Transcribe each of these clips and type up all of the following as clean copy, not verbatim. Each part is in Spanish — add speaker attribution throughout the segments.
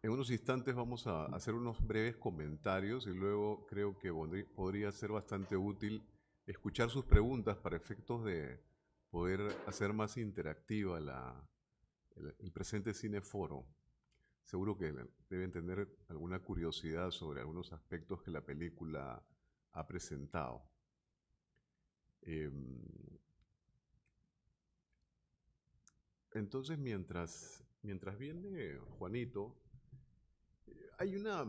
Speaker 1: En unos instantes vamos a hacer unos breves comentarios y luego creo que podría ser bastante útil escuchar sus preguntas para efectos de poder hacer más interactiva el presente Cineforo. Seguro que deben tener alguna curiosidad sobre algunos aspectos que la película ha presentado. Em, entonces, mientras viene Juanito, hay una...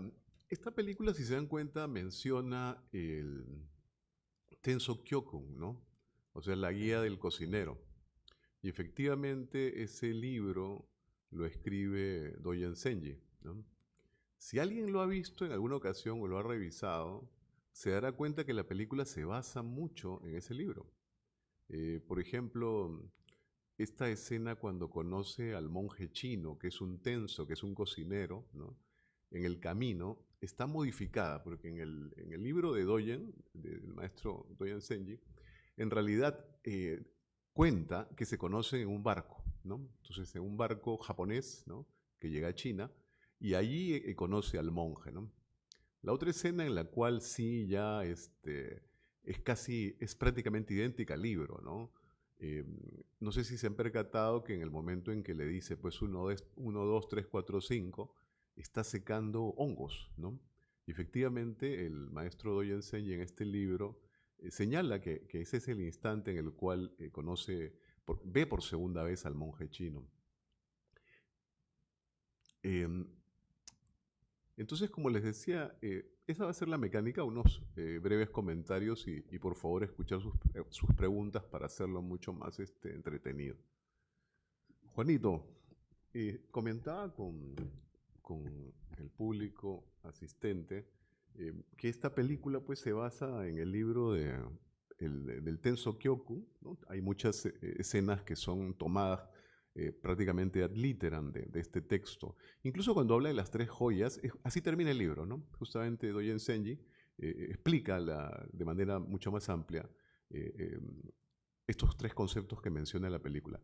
Speaker 1: Esta película, si se dan cuenta, menciona el Tenso Kyokun, ¿no? O sea, la guía del cocinero. Y efectivamente ese libro lo escribe Doyen Senji, ¿no? Si alguien lo ha visto en alguna ocasión o lo ha revisado, se dará cuenta que la película se basa mucho en ese libro. Por ejemplo, esta escena cuando conoce al monje chino, que es un tenso, que es un cocinero, ¿no? En el camino, está modificada, porque en el libro de Doyen, del maestro Doyen Senji, en realidad cuenta que se conocen en un barco, ¿no? Entonces, en un barco japonés, ¿no? Que llega a China, y allí conoce al monje, ¿no? La otra escena en la cual sí ya es prácticamente idéntica al libro, ¿no? Eh, no sé si se han percatado que en el momento en que le dice, pues 2, 3, 4, 5, está secando hongos, ¿no? Y efectivamente el maestro Doyen Senji en este libro señala que ese es el instante en el cual ve por segunda vez al monje chino. Eh, entonces, como les decía, esa va a ser la mecánica, unos breves comentarios y por favor escuchar sus preguntas para hacerlo mucho más entretenido. Juanito, comentaba con el público asistente que esta película pues se basa en el libro del Tenso Kyoku, ¿no? Hay muchas escenas que son tomadas prácticamente ad literam de este texto. Incluso cuando habla de las tres joyas, así termina el libro, ¿no? Justamente Doyen Senji explica de manera mucho más amplia eh, eh, estos tres conceptos que menciona la película.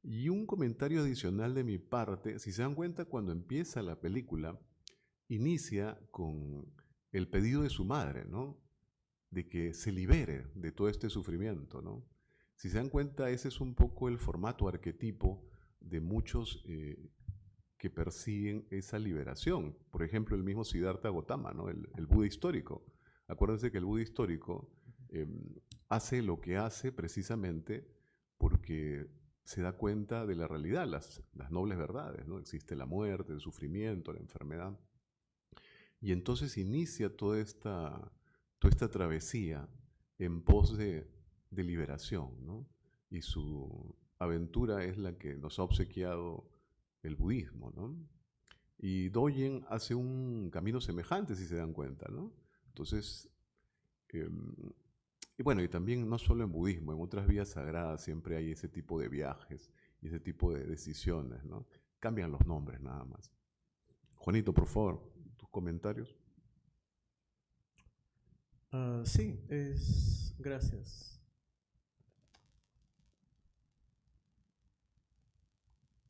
Speaker 1: Y un comentario adicional de mi parte, si se dan cuenta, cuando empieza la película, inicia con el pedido de su madre, ¿no? De que se libere de todo este sufrimiento, ¿no? Si se dan cuenta, ese es un poco el formato arquetipo de muchos que persiguen esa liberación. Por ejemplo, el mismo Siddhartha Gautama, ¿no? El Buda histórico. Acuérdense que el Buda histórico eh, hace lo que hace precisamente porque se da cuenta de la realidad, las nobles verdades, ¿no? Existe la muerte, el sufrimiento, la enfermedad. Y entonces inicia toda esta travesía en pos de liberación, ¿no? Y su aventura es la que nos ha obsequiado el budismo, ¿no? Y Doyen hace un camino semejante, si se dan cuenta, ¿no? Entonces, eh, y bueno, y también no solo en budismo, en otras vías sagradas siempre hay ese tipo de viajes y ese tipo de decisiones, ¿no? Cambian los nombres nada más. Juanito, por favor, tus comentarios.
Speaker 2: Sí, gracias.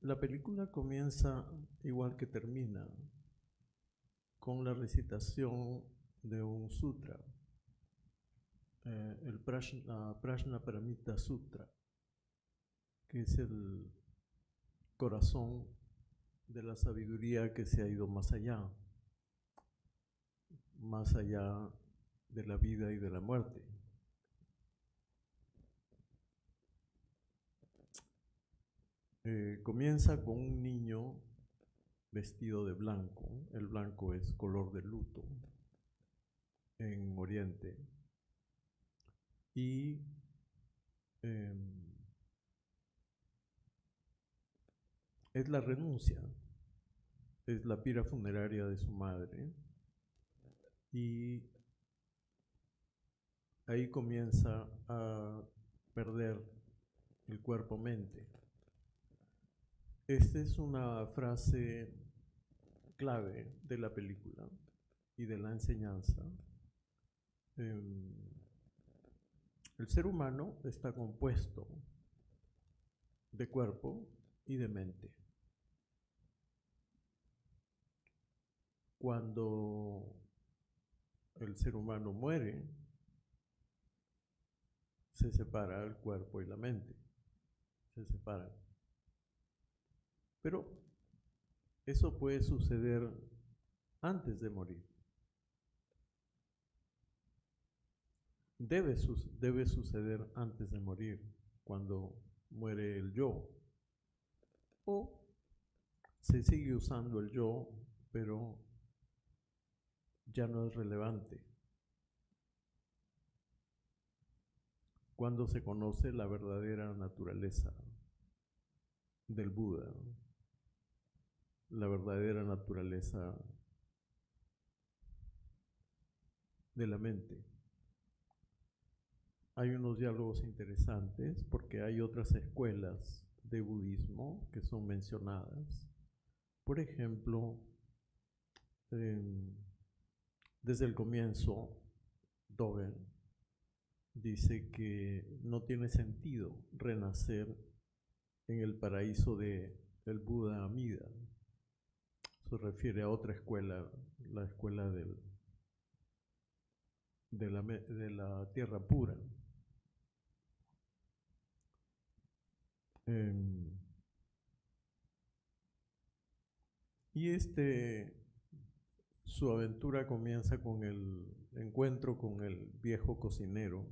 Speaker 2: La película comienza igual que termina, con la recitación de un sutra, el Prajnaparamita Sutra, que es el corazón de la sabiduría que se ha ido más allá de la vida y de la muerte. Comienza con un niño vestido de blanco. El blanco es color de luto en Oriente. Y eh, es la renuncia, es la pira funeraria de su madre. Y ahí comienza a perder el cuerpo-mente. Esta es una frase clave de la película y de la enseñanza. El ser humano está compuesto de cuerpo y de mente. cuando el ser humano muere, se separa el cuerpo y la mente, se separan. Pero eso puede suceder antes de morir. Debe suceder antes de morir, cuando muere el yo. O se sigue usando el yo, pero ya no es relevante. Cuando se conoce la verdadera naturaleza del Buda, la verdadera naturaleza de la mente. Hay unos diálogos interesantes porque hay otras escuelas de budismo que son mencionadas. Por ejemplo, desde el comienzo, Dogen dice que no tiene sentido renacer en el paraíso del Buda Amida. Se refiere a otra escuela, la escuela de la tierra pura. Y su aventura comienza con el encuentro con el viejo cocinero,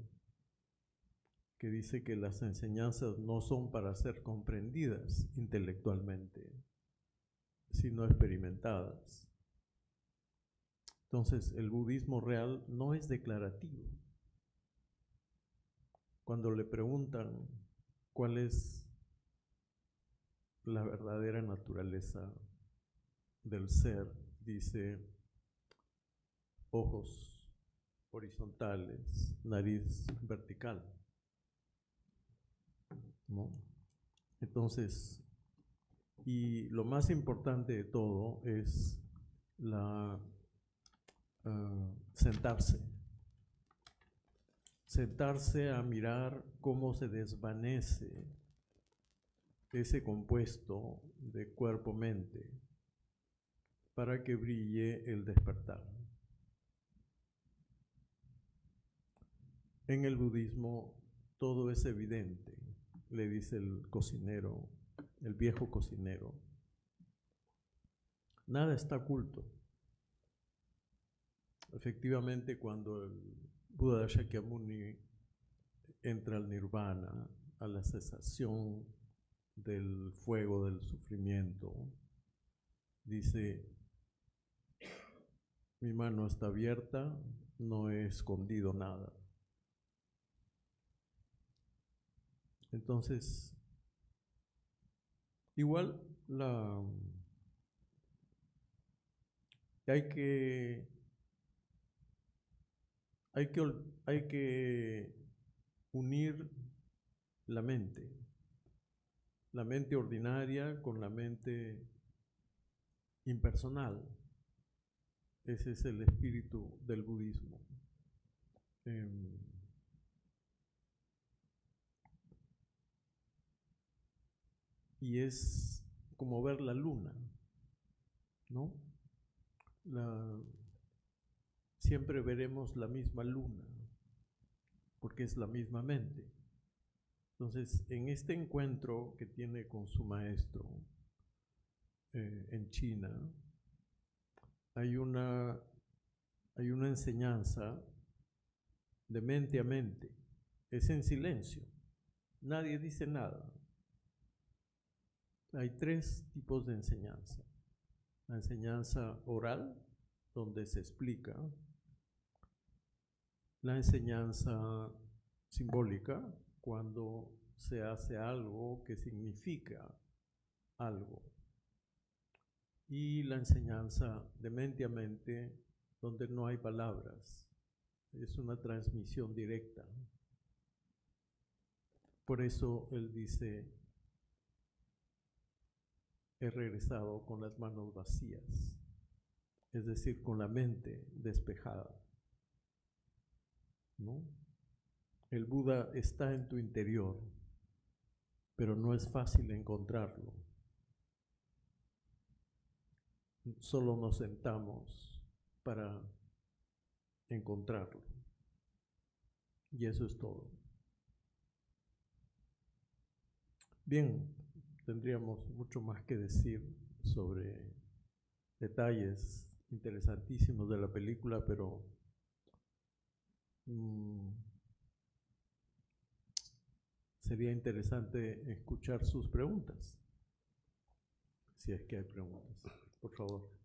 Speaker 2: que dice que las enseñanzas no son para ser comprendidas intelectualmente, sino experimentadas. Entonces, el budismo real no es declarativo. Cuando le preguntan cuál es la verdadera naturaleza del ser, dice ojos horizontales, nariz vertical, ¿no? Entonces, y lo más importante de todo es sentarse a mirar cómo se desvanece ese compuesto de cuerpo-mente para que brille el despertar. En el budismo todo es evidente, le dice el cocinero, el viejo cocinero. Nada está oculto. Efectivamente, cuando el Buda Shakyamuni entra al nirvana, a la cesación del fuego del sufrimiento, dice: mi mano está abierta, no he escondido nada. Entonces, igual hay que unir la mente ordinaria con la mente impersonal. Ese es el espíritu del budismo. Y es como ver la luna, ¿no? Siempre veremos la misma luna, porque es la misma mente. Entonces, en este encuentro que tiene con su maestro en China, hay una enseñanza de mente a mente. Es en silencio, nadie dice nada. Hay tres tipos de enseñanza. La enseñanza oral, donde se explica. La enseñanza simbólica, cuando se hace algo que significa algo. Y la enseñanza de mente a mente, donde no hay palabras. Es una transmisión directa. Por eso él dice: he regresado con las manos vacías, es decir, con la mente despejada, ¿no? El Buda está en tu interior, pero no es fácil encontrarlo. solo nos sentamos para encontrarlo. Y eso es todo. Bien, tendríamos mucho más que decir sobre detalles interesantísimos de la película, pero sería interesante escuchar sus preguntas, si es que hay preguntas. Por favor.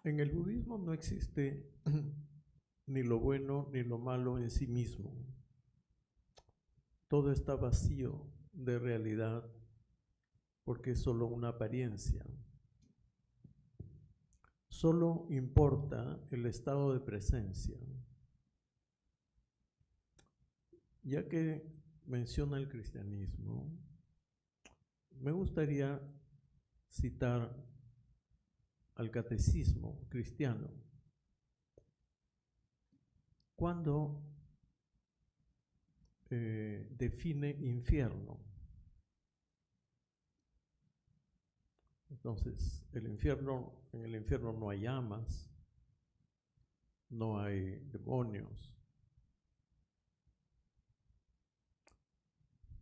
Speaker 2: En el budismo no existe ni lo bueno ni lo malo en sí mismo. Todo está vacío de realidad porque es solo una apariencia. Solo importa el estado de presencia. Ya que menciona el cristianismo, me gustaría citar al catecismo cristiano. Cuando define infierno. Entonces, en el infierno no hay llamas, no hay demonios.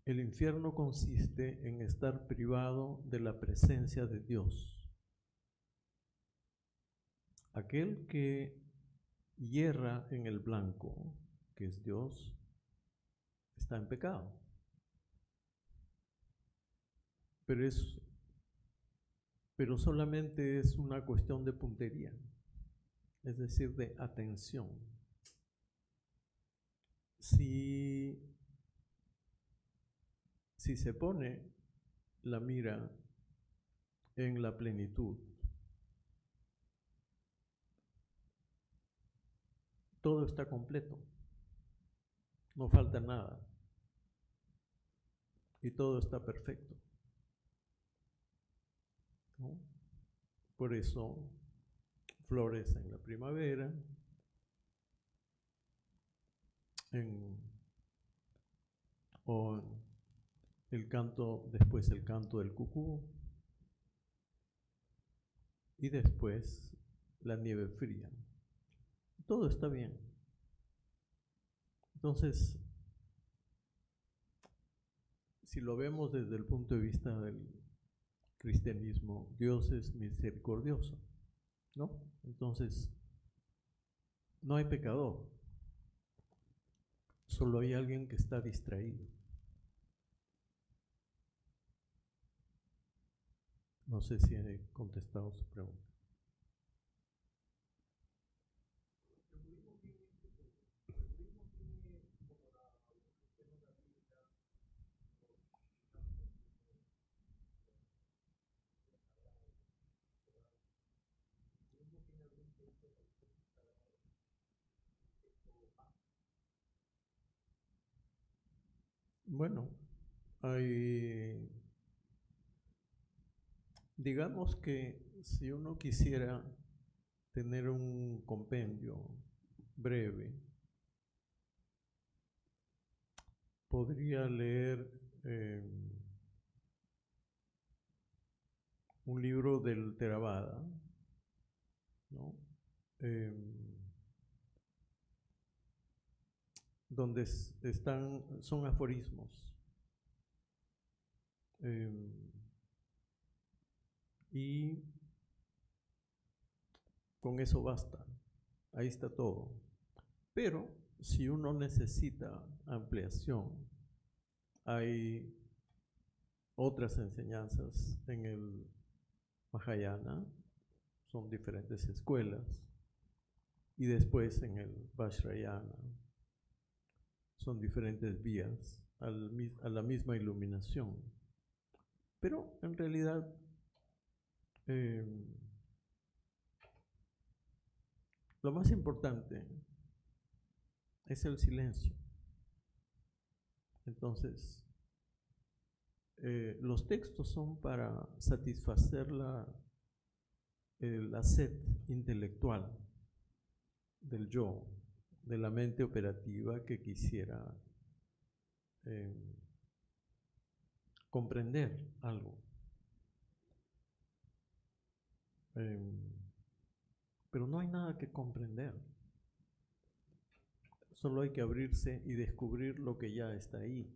Speaker 2: El infierno consiste en estar privado de la presencia de Dios. Aquel que hierra en el blanco, que es Dios, está en pecado. Pero solamente es una cuestión de puntería, es decir, de atención. Si se pone la mira en la plenitud, todo está completo, no falta nada y todo está perfecto, ¿no? Por eso florece en la primavera, o después el canto del cucú y después la nieve fría. Todo está bien. Entonces, si lo vemos desde el punto de vista del cristianismo, Dios es misericordioso, ¿no? Entonces, no hay pecador, solo hay alguien que está distraído. No sé si he contestado su pregunta. Bueno, digamos que si uno quisiera tener un compendio breve, podría leer un libro del Theravada, ¿no? Donde son aforismos. Y con eso basta, ahí está todo. Pero si uno necesita ampliación, hay otras enseñanzas en el Mahayana, son diferentes escuelas, y después en el Vajrayana. Son diferentes vías a la misma iluminación. Pero en realidad lo más importante es el silencio. Entonces, los textos son para satisfacer la sed intelectual del yo, de la mente operativa que quisiera comprender algo. Pero no hay nada que comprender. Solo hay que abrirse y descubrir lo que ya está ahí.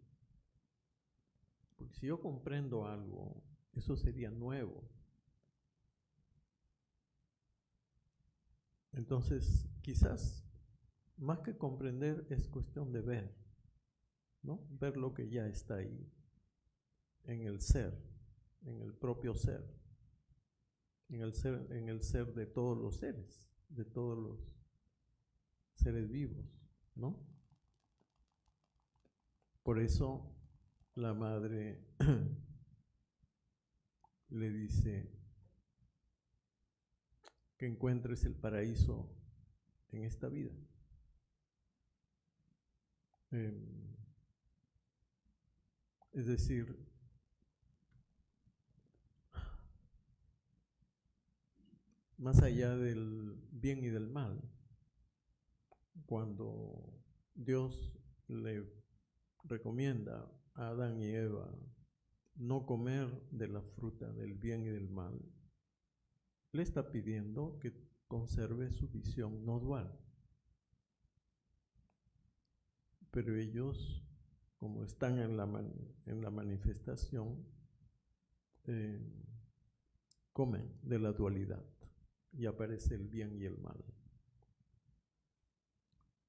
Speaker 2: Porque si yo comprendo algo, eso sería nuevo. Entonces, quizás más que comprender es cuestión de ver, ¿no? Ver lo que ya está ahí, en el ser, en el propio ser, en el ser de todos los seres, de todos los seres vivos, ¿no? Por eso la madre le dice que encuentres el paraíso en esta vida. Es decir, más allá del bien y del mal, cuando Dios le recomienda a Adán y Eva no comer de la fruta del bien y del mal, le está pidiendo que conserve su visión no dual. Pero ellos, como están en la manifestación, comen de la dualidad y aparece el bien y el mal.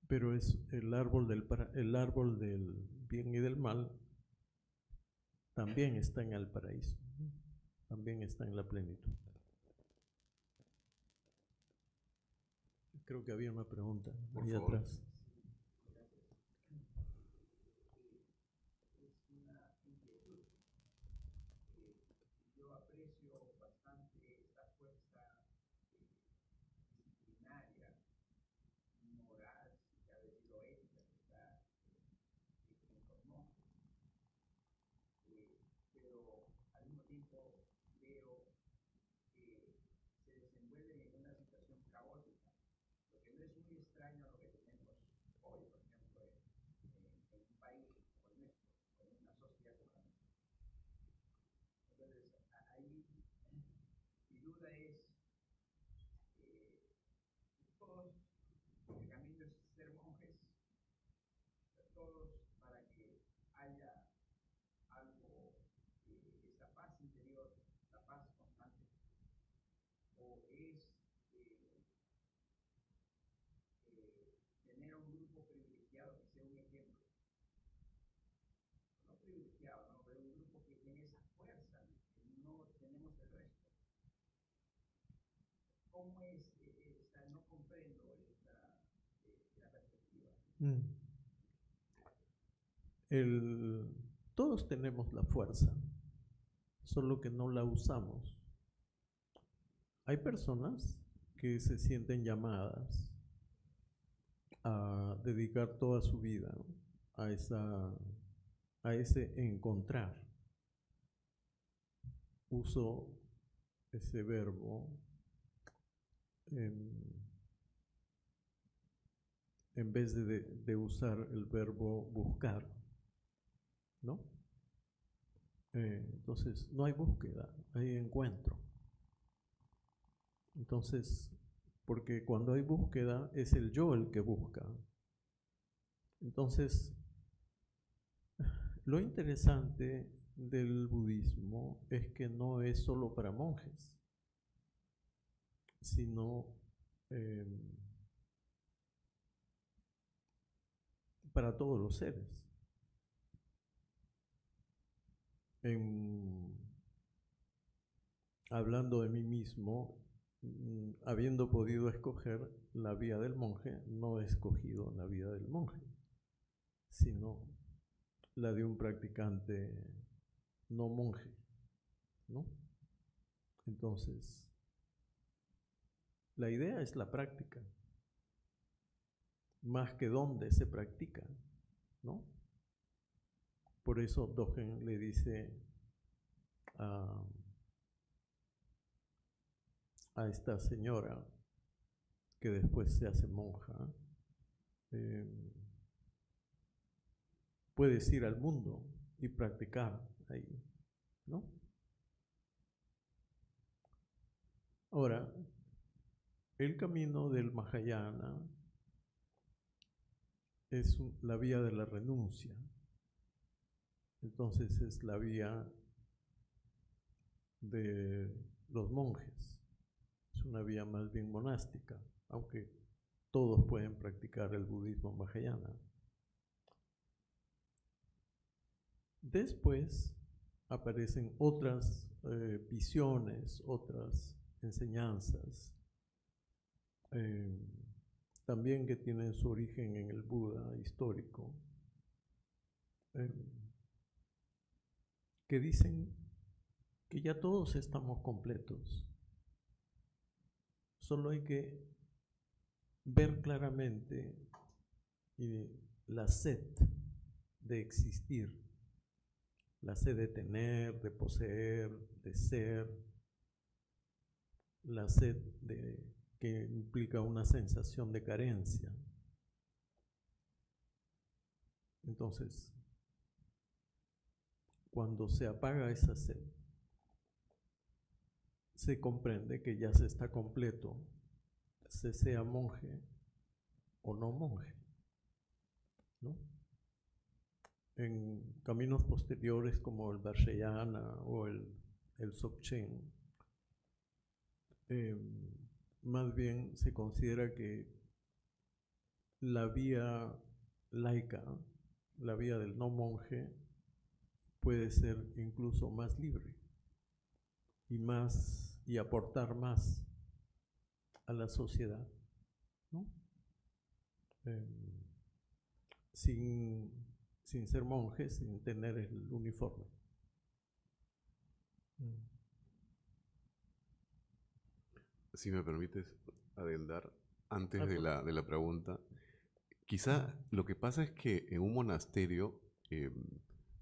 Speaker 2: Pero es el árbol del bien y del mal también está en el paraíso, también está en la plenitud. Creo que había una pregunta ahí atrás.
Speaker 3: Yo aprecio bastante esta fuerza disciplinaria, moral, si ha sido ética que está en Cornó. Pero al mismo tiempo veo que se desenvuelve en una situación caótica, lo que no es muy extraño a lo que tenemos hoy, por ejemplo, en un país como el nuestro, con una sociedad como la nuestra. Entonces, ahí mi duda es, todos, el camino es ser monjes, todos para que haya algo, esa paz interior, la paz constante, o es tener un grupo privilegiado que sea un ejemplo, no privilegiado, ¿no? Pero un grupo que tiene esa fuerza, que no tenemos el resto. ¿Cómo es esta? No comprendo la perspectiva.
Speaker 2: Todos tenemos la fuerza, solo que no la usamos. Hay personas que se sienten llamadas a dedicar toda su vida, ¿no?, a ese encontrar. Uso ese verbo en vez de usar el verbo buscar, ¿no? Entonces no hay búsqueda, hay encuentro. Entonces, porque cuando hay búsqueda es el yo el que busca. Entonces, lo interesante del budismo es que no es solo para monjes, sino para todos los seres. Hablando de mí mismo, habiendo podido escoger la vía del monje, no he escogido la vía del monje, sino la de un practicante no monje, ¿no? Entonces, la idea es la práctica, más que dónde se practica, ¿no? Por eso Dogen le dice a esta señora que después se hace monja, puedes ir al mundo y practicar ahí, ¿no? Ahora, el camino del Mahayana es la vía de la renuncia. Entonces es la vía de los monjes. Es una vía más bien monástica, aunque todos pueden practicar el budismo Mahayana. Después aparecen otras visiones, otras enseñanzas, también que tienen su origen en el Buda histórico, que dicen que ya todos estamos completos. Solo hay que ver claramente la sed de existir, la sed de tener, de poseer, de ser, la sed que implica una sensación de carencia. Entonces, cuando se apaga esa sed, se comprende que ya se está completo, se sea monje o no monje, ¿no? En caminos posteriores como el Vajrayana o el Dzogchen, más bien se considera que la vía laica, la vía del no monje, puede ser incluso más libre y aportar más a la sociedad, ¿no? Sin ser monje, sin tener el uniforme.
Speaker 1: Si me permites adendar antes de la pregunta, quizá lo que pasa es que en un monasterio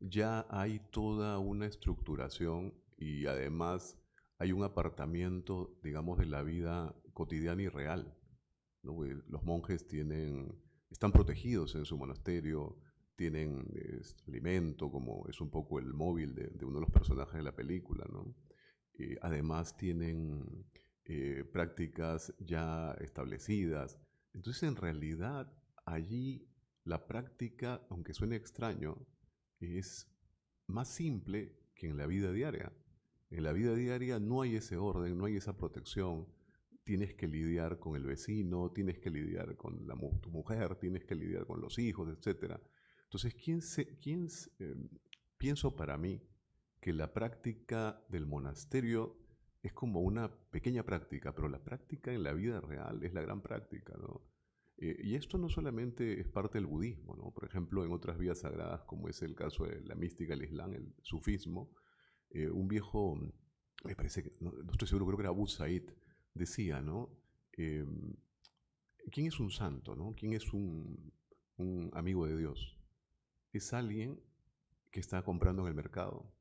Speaker 1: ya hay toda una estructuración y además hay un apartamiento, digamos, de la vida cotidiana y real, ¿no? Los monjes están protegidos en su monasterio, tienen alimento, como es un poco el móvil de uno de los personajes de la película, ¿no? Además tienen prácticas ya establecidas. Entonces, en realidad, allí la práctica, aunque suene extraño, es más simple que en la vida diaria. En la vida diaria no hay ese orden, no hay esa protección. Tienes que lidiar con el vecino, tienes que lidiar con tu mujer, tienes que lidiar con los hijos, etc. Entonces, pienso para mí que la práctica del monasterio es como una pequeña práctica, pero la práctica en la vida real es la gran práctica, ¿no? Y esto no solamente es parte del budismo, ¿no? Por ejemplo, en otras vías sagradas, como es el caso de la mística, el islam, el sufismo, un viejo, me parece que, no estoy seguro, creo que era Abu Said, decía, ¿no? ¿Quién es un santo, no? ¿Quién es un amigo de Dios? Es alguien que está comprando en el mercado,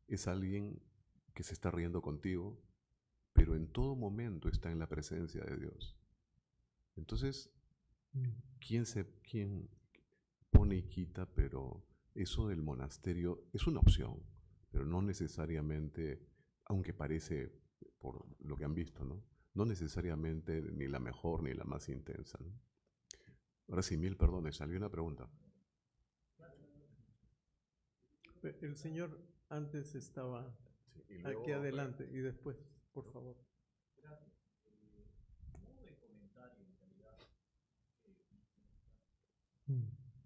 Speaker 1: es alguien que se está riendo contigo, pero en todo momento está en la presencia de Dios. Entonces, ¿quién pone y quita? Pero eso del monasterio es una opción, pero no necesariamente, aunque parece, por lo que han visto, ¿no? No necesariamente ni la mejor ni la más intensa, ¿no? Ahora sí, mil perdones, salió una pregunta.
Speaker 2: El señor antes estaba aquí adelante y después, por favor.
Speaker 3: Gracias. Modo de comentario, en realidad.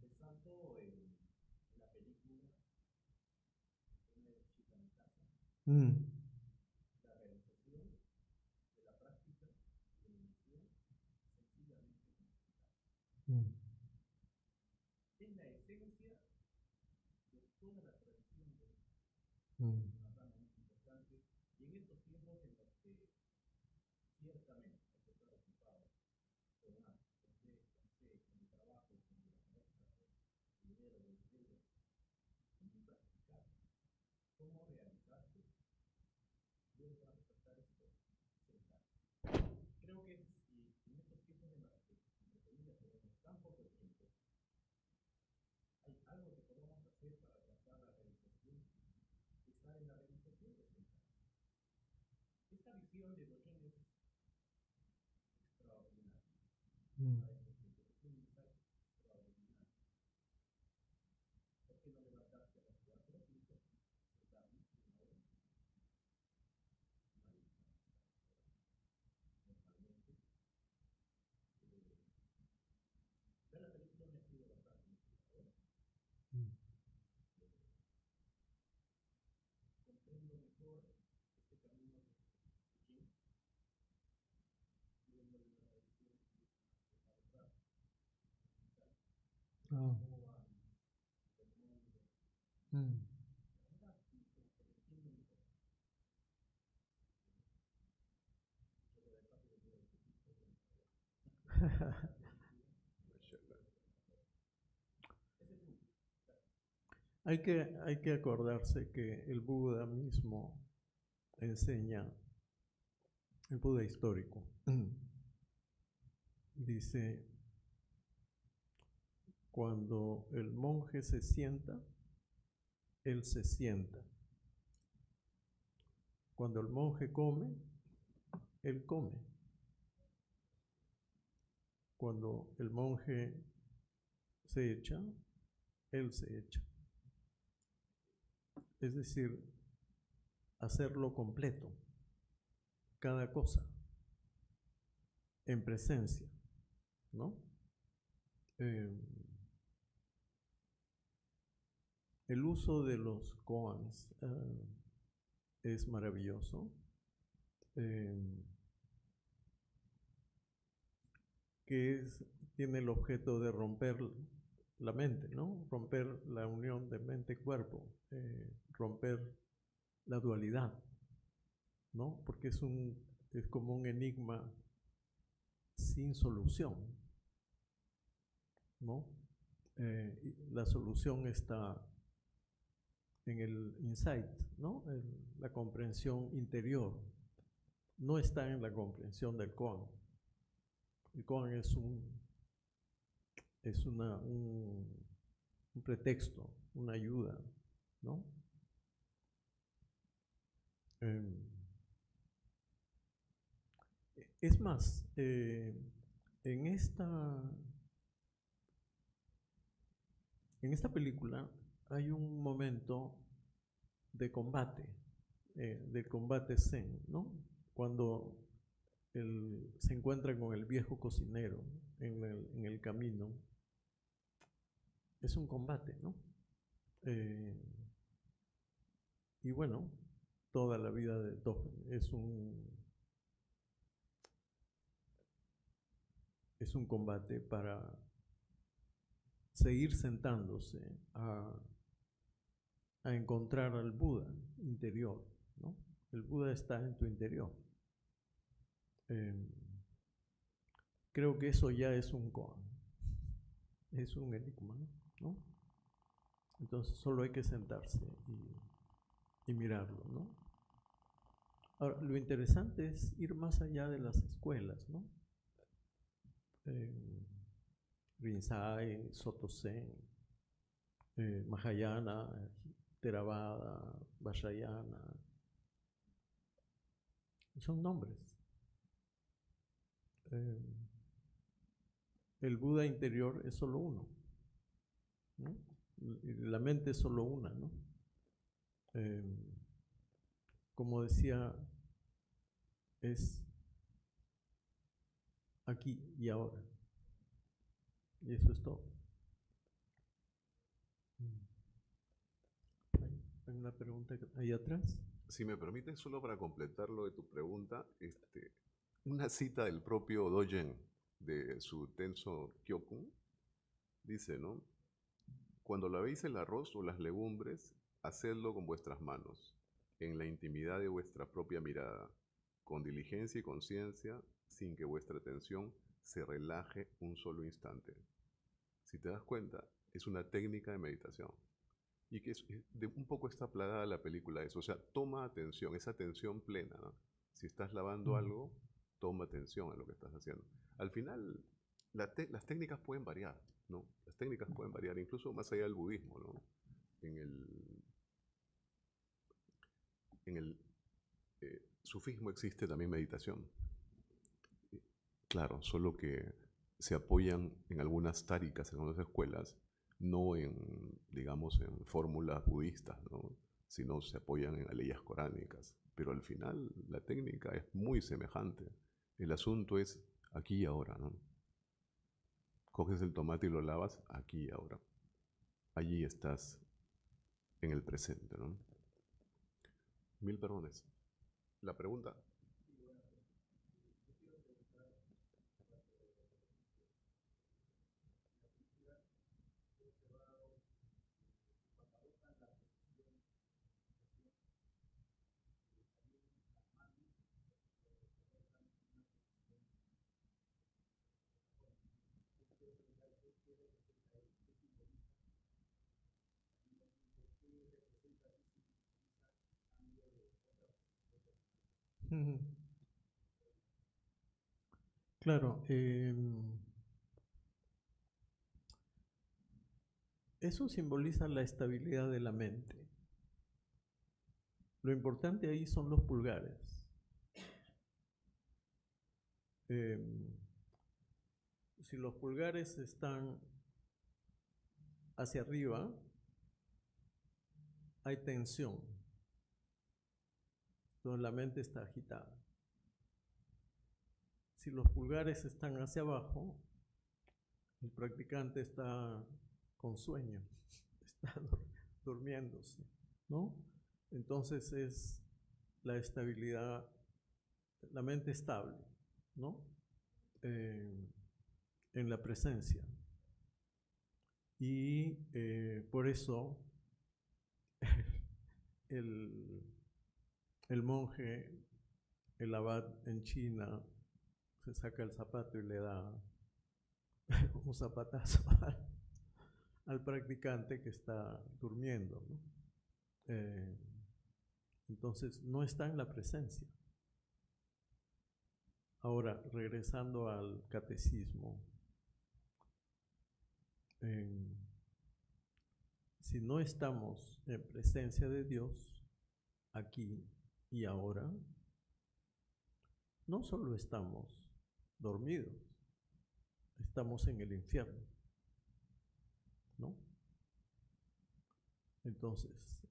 Speaker 3: Pensando en la película Una chica en casa, la realización de la práctica esencia de toda la tradición de
Speaker 2: Mm.
Speaker 3: una rama muy importante, y en estos tiempos en los que ciertamente hay que estar ocupado con más, con el trabajo, con la maestra, con el dinero, con el dinero, cómo practicar, cómo realizarse, luego van a despertar esto central. Creo que en estos tiempos en los que, entre comillas, tenemos tan poco tiempo, hay algo que podemos hacer para alcanzar la realización, estar en la realización de central. Esta visión de Dogen es extraordinaria.
Speaker 2: Mm.
Speaker 3: Para estos tiempos es un insight extraordinario. ¿Por qué no levantarte a las 4 o 5, darnos una hora? Normalmente, ver la película me ha sido bastante inspirador.
Speaker 2: Mm.
Speaker 3: Comprendo mejor este camino de Jim, viendo una tradición de Salazar,
Speaker 2: Ah.
Speaker 3: Boa, del mundo,
Speaker 2: Mm.
Speaker 3: la verdad, y como que lo entiendo mejor. Yo lo de paso de ver el tipo de
Speaker 1: Mashallah.
Speaker 2: Hay que acordarse que el Buda mismo enseña, el Buda histórico, dice, cuando el monje se sienta, él se sienta. Cuando el monje come, él come. Cuando el monje se echa, él se echa. Es decir, hacerlo completo, cada cosa, en presencia, ¿no? El uso de los koans es maravilloso. Que tiene el objeto de romper la mente, ¿no? Romper la unión de mente-cuerpo, romper la dualidad, ¿no? Porque es como un enigma sin solución, ¿no? La solución está en el insight, ¿no? En la comprensión interior. No está en la comprensión del koan. El koan es un pretexto, una ayuda, ¿no? Es más, en esta película hay un momento de combate zen, ¿no? Cuando se encuentra con el viejo cocinero en el camino. Es un combate, ¿no? Y bueno, toda la vida de Dogen es un combate para seguir sentándose a encontrar al Buda interior, ¿no? El Buda está en tu interior. Creo que eso ya es un koan, es un enigma, ¿no? Entonces solo hay que sentarse y mirarlo, ¿no? Ahora, lo interesante es ir más allá de las escuelas, ¿no? Rinzai, Soto Zen, Mahayana, Theravada, Vajrayana. Son nombres. El Buda interior es solo uno, ¿no? La mente es solo una, ¿no? Como decía, es aquí y ahora. Y eso es todo. ¿Hay una pregunta ahí atrás?
Speaker 1: Si me permites, solo para completar lo de tu pregunta, una cita del propio Dogen de su Tenso Kyokun dice, ¿no? Cuando lavéis el arroz o las legumbres, hacedlo con vuestras manos, en la intimidad de vuestra propia mirada, con diligencia y conciencia, sin que vuestra atención se relaje un solo instante. Si te das cuenta, es una técnica de meditación. Y que un poco está plagada la película de eso. O sea, toma atención, esa atención plena, ¿no? Si estás lavando algo, toma atención a lo que estás haciendo. Al final, las técnicas pueden variar, ¿no? Las técnicas pueden variar, incluso más allá del budismo, ¿no? En el sufismo existe también meditación. Claro, solo que se apoyan en algunas táricas, en algunas escuelas, no en, digamos, en fórmulas budistas, ¿no? Sino se apoyan en leyes coránicas. Pero al final la técnica es muy semejante. El asunto es aquí y ahora, ¿no? Coges el tomate y lo lavas aquí y ahora. Allí estás en el presente, ¿no? Mil perdones. La pregunta.
Speaker 2: Claro, eso simboliza la estabilidad de la mente. Lo importante ahí son los pulgares. Si los pulgares están hacia arriba, hay tensión. Entonces la mente está agitada. Si los pulgares están hacia abajo, el practicante está con sueño, está durmiéndose, ¿no? Entonces es la estabilidad, la mente estable, ¿no? En la presencia. Y por eso el monje, el abad en China, se saca el zapato y le da un zapatazo al practicante que está durmiendo, ¿no? Entonces no está en la presencia. Ahora, regresando al catecismo, si no estamos en presencia de Dios, aquí y ahora, no solo estamos dormidos, estamos en el infierno, ¿no? Entonces,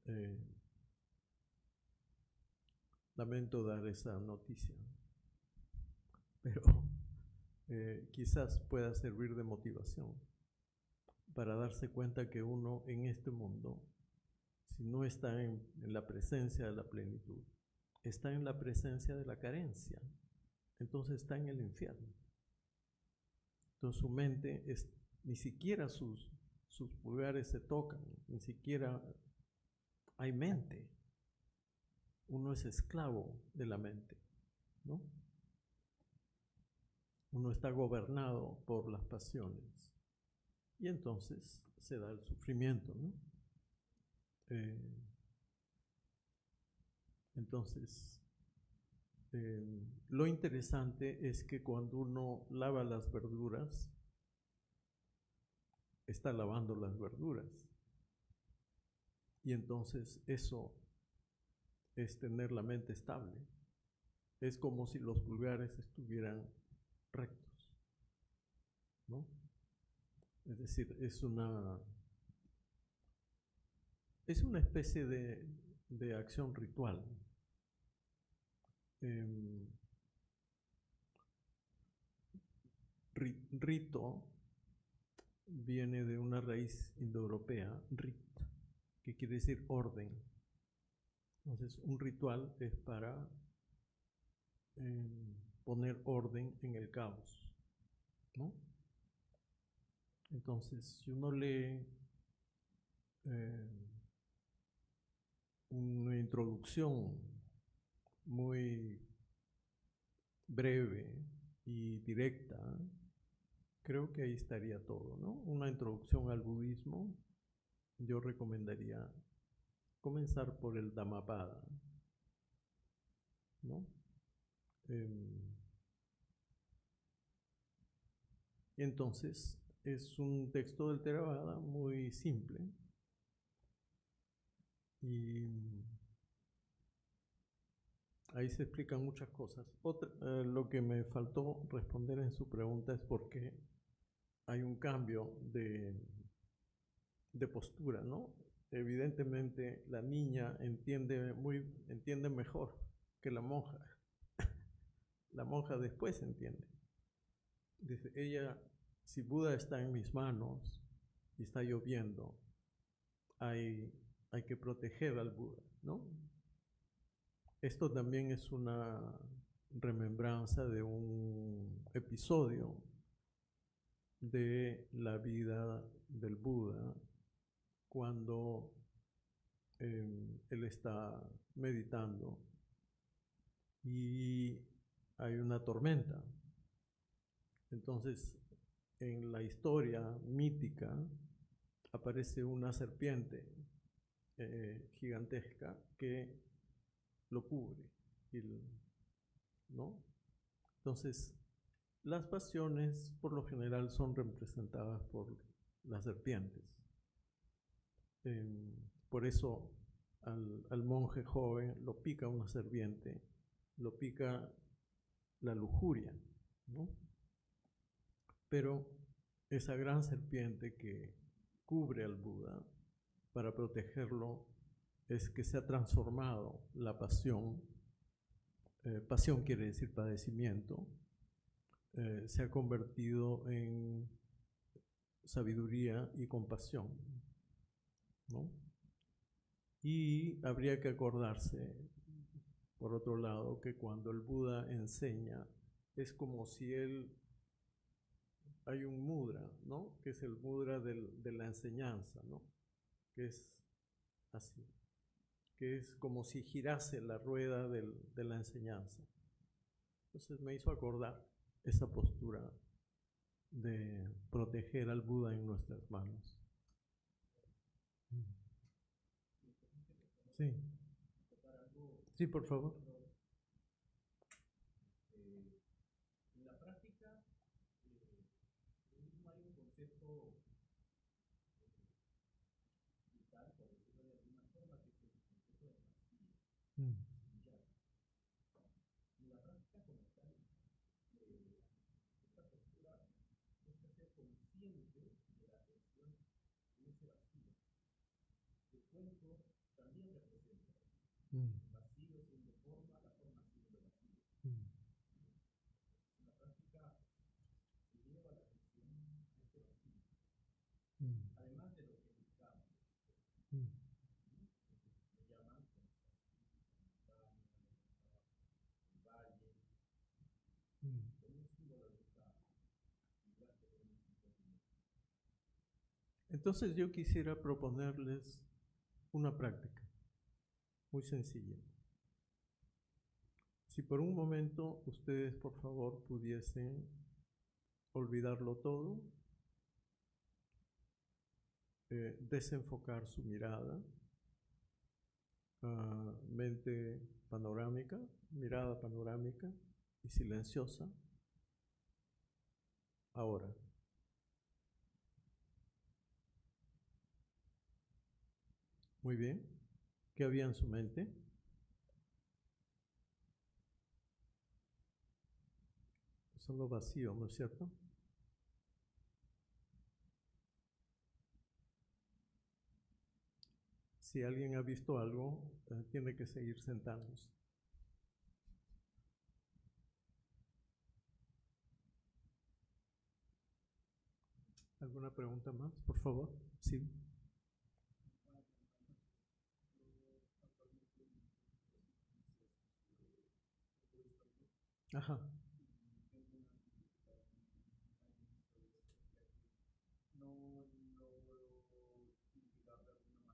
Speaker 2: lamento dar esa noticia, pero quizás pueda servir de motivación para darse cuenta que uno en este mundo, si no está en la presencia de la plenitud, está en la presencia de la carencia, entonces está en el infierno. Entonces su mente, ni siquiera sus pulgares se tocan, ni siquiera hay mente. Uno es esclavo de la mente, ¿no? Uno está gobernado por las pasiones y entonces se da el sufrimiento, ¿no? Entonces, lo interesante es que cuando uno lava las verduras, está lavando las verduras. Y entonces eso es tener la mente estable. Es como si los pulgares estuvieran rectos, ¿no? Es decir, es una especie de acción ritual. Rito viene de una raíz indoeuropea, rit, que quiere decir orden. Entonces, un ritual es para poner orden en el caos, ¿no? Entonces, si uno lee una introducción muy breve y directa, creo que ahí estaría todo, ¿no? Una introducción al budismo, yo recomendaría comenzar por el Dhammapada, ¿no? Entonces, es un texto del Theravada muy simple y ahí se explican muchas cosas. Lo que me faltó responder en su pregunta es por qué hay un cambio de postura, ¿no? Evidentemente la niña entiende mejor que la monja. La monja después entiende. Dice ella, si Buda está en mis manos y está lloviendo, hay que proteger al Buda, ¿no? Esto también es una remembranza de un episodio de la vida del Buda cuando él está meditando y hay una tormenta. Entonces, en la historia mítica aparece una serpiente gigantesca que lo cubre, ¿no? Entonces, las pasiones por lo general son representadas por las serpientes. Por eso al monje joven lo pica una serpiente, lo pica la lujuria, ¿no? Pero esa gran serpiente que cubre al Buda para protegerlo es que se ha transformado la pasión. Pasión quiere decir padecimiento. Se ha convertido en sabiduría y compasión, ¿no? Y habría que acordarse, por otro lado, que cuando el Buda enseña, es como si hay un mudra, ¿no? Que es el mudra de la enseñanza, ¿no? Que es así, que es como si girase la rueda de la enseñanza. Entonces me hizo acordar esa postura de proteger al Buda en nuestras manos. Sí. Sí, por favor.
Speaker 3: En la práctica, mismo hay un concepto vital, por decirlo de alguna forma, que es el concepto de vacío. En la práctica como tal, esta postura busca ser consciente de la atención en ese vacío. El cuerpo también representa el vacío siendo forma, la forma siendo vacío. En la práctica se lleva la atención a este vacío. Además de lo que buscamos, se llaman montañas, valles, con un símbolo de esa figura que tenemos en común.
Speaker 2: Entonces yo quisiera proponerles una práctica muy sencilla. Si por un momento ustedes, por favor, pudiesen olvidarlo todo, desenfocar su mirada, mente panorámica, mirada panorámica y silenciosa. Ahora. Muy bien. ¿Qué había en su mente? Solo vacío, ¿no es cierto? Si alguien ha visto algo, tiene que seguir sentándose. ¿Alguna pregunta más, por favor? Sí. Ajá.
Speaker 3: No logro identificar de alguna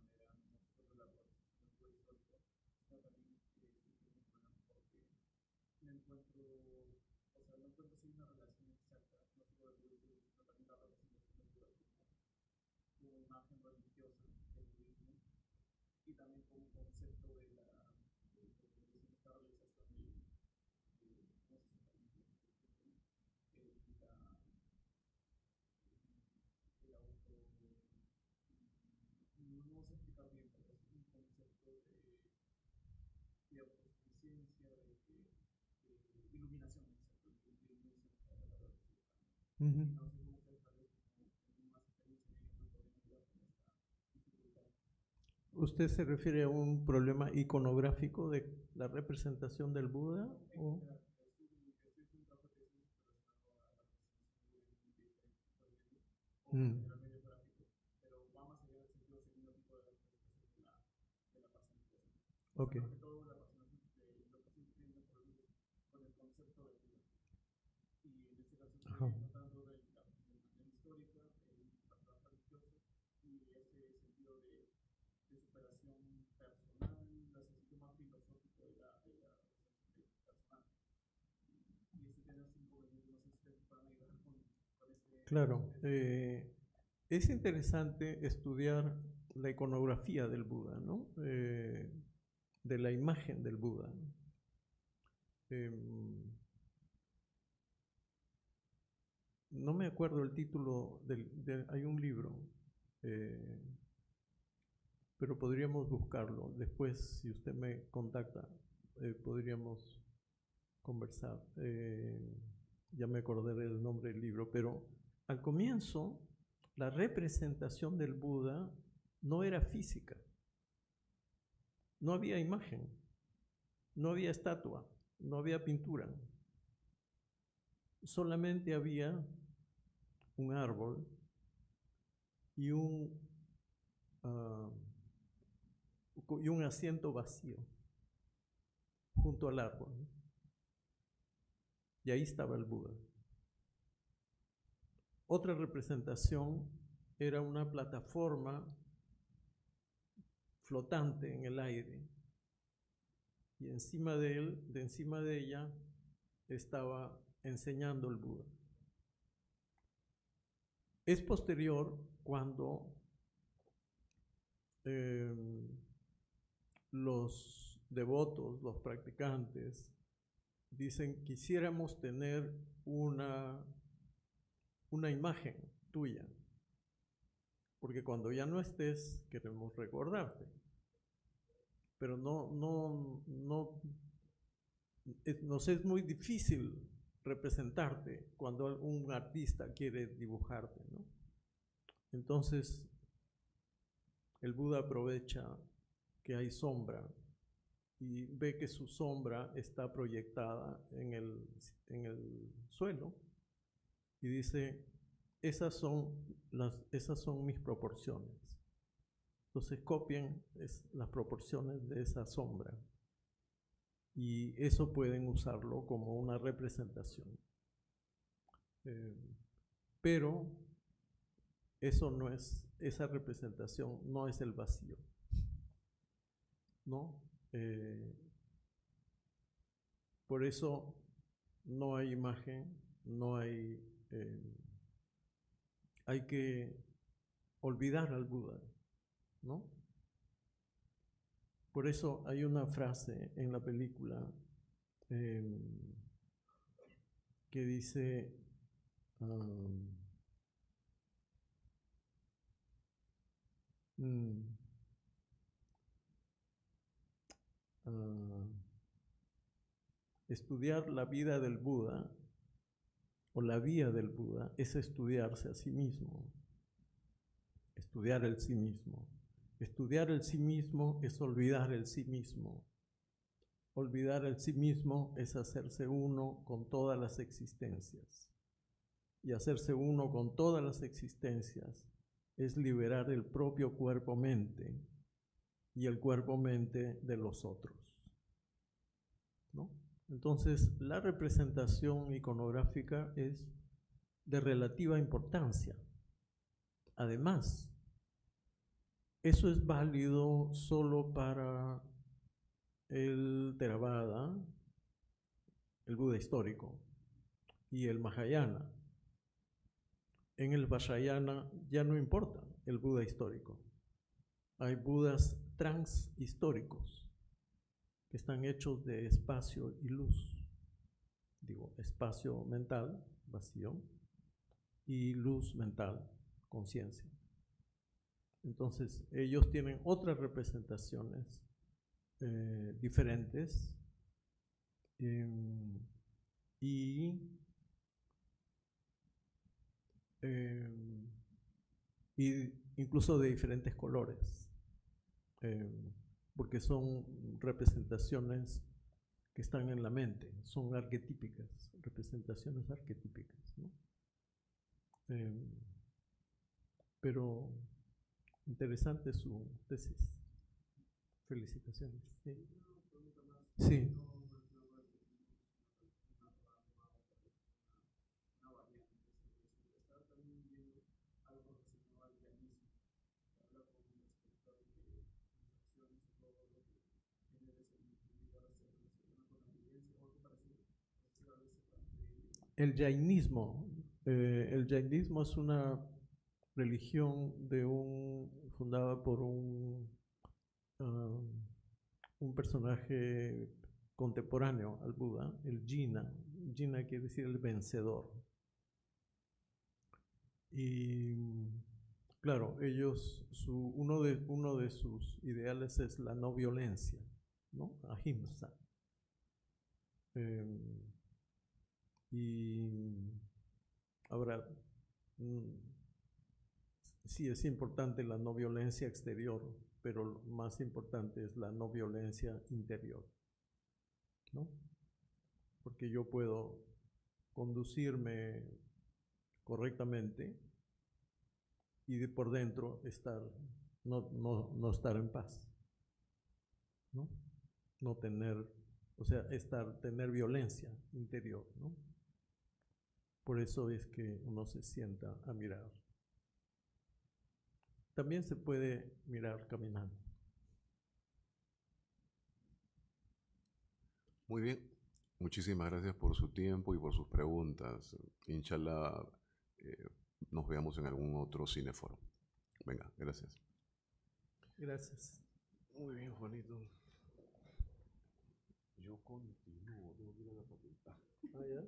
Speaker 3: encuentro, o sea, no encuentro si hay una relación exacta, no solo del budismo, sino también la representación del Buda como una imagen religiosa del budismo y también como un concepto de la esta realización el auto, no sé explicar bien, pero es un concepto de autosuficiencia, de iluminación, exacto, iluminación para la verdad.
Speaker 2: Ujú.
Speaker 3: No sé cómo ustedes tal vez tienen más experiencia en ello, podrían ayudar con esta dificultad.
Speaker 2: ¿Usted se refiere a un problema iconográfico de la representación del Buda? ¿O? Mm. Ok. Ajá.
Speaker 3: De superación personal, el sentido más filosófico de la personal. Y ese tema es inconveniente, no sé si ustedes puedan ayudar con este.
Speaker 2: Claro. Es interesante estudiar la iconografía del Buda, ¿no? De la imagen del Buda. No me acuerdo el título, hay un libro, pero podríamos buscarlo. Después, si usted me contacta, podríamos conversar. Ya me acordaré del nombre del libro, pero al comienzo la representación del Buda no era física. No había imagen, no había estatua, no había pintura. Solamente había un árbol y un asiento vacío junto al árbol. Y ahí estaba el Buda. Otra representación era una plataforma flotante en el aire y encima de ella estaba enseñando el Buda. Es posterior cuando los devotos, los practicantes, dicen: quisiéramos tener una imagen tuya, porque cuando ya no estés queremos recordarte, pero nos es muy difícil representarte cuando un artista quiere dibujarte, ¿no? Entonces el Buda aprovecha que hay sombra y ve que su sombra está proyectada en el suelo y dice: esas son mis proporciones. Entonces copien las proporciones de esa sombra y eso pueden usarlo como una representación. Pero esa representación no es el vacío, ¿no? Por eso no hay imagen, hay que olvidar al Buda, ¿no? Por eso hay una frase en la película que dice: estudiar la vida del Buda o la vía del Buda es estudiarse a sí mismo, estudiar el sí mismo. Estudiar el sí mismo es olvidar el sí mismo. Olvidar el sí mismo es hacerse uno con todas las existencias. Y hacerse uno con todas las existencias es liberar el propio cuerpo-mente y el cuerpo-mente de los otros, ¿no? Entonces, la representación iconográfica es de relativa importancia. Además, eso es válido solo para el Theravada el Buda histórico, y el Mahayana. En el Vajrayana ya no importa el Buda histórico. Hay Budas transhistóricos que están hechos de espacio y luz. Digo, espacio mental, vacío, y luz mental, conciencia. Entonces, ellos tienen otras representaciones diferentes y incluso de diferentes colores, porque son representaciones que están en la mente, son arquetípicas, representaciones arquetípicas, ¿no? Pero interesante su tesis. Felicitaciones. Sí. Sí. El jainismo es una religión fundada por un personaje contemporáneo al Buda, el Jina. Jina quiere decir el vencedor. Y claro, ellos, uno de sus ideales es la no violencia, ¿no? Ahimsa. Y ahora, sí es importante la no violencia exterior, pero lo más importante es la no violencia interior, ¿no? Porque yo puedo conducirme correctamente y por dentro no estar en paz, ¿no? No tener, o sea, tener violencia interior, ¿no? Por eso es que uno se sienta a mirar. También se puede mirar caminando.
Speaker 1: Muy bien. Muchísimas gracias por su tiempo y por sus preguntas. Inshallah, nos veamos en algún otro cineforo. Venga, gracias.
Speaker 2: Gracias.
Speaker 1: Muy bien, Juanito. Yo continúo, tengo que ir a la facultad.
Speaker 2: Ah, ¿ya?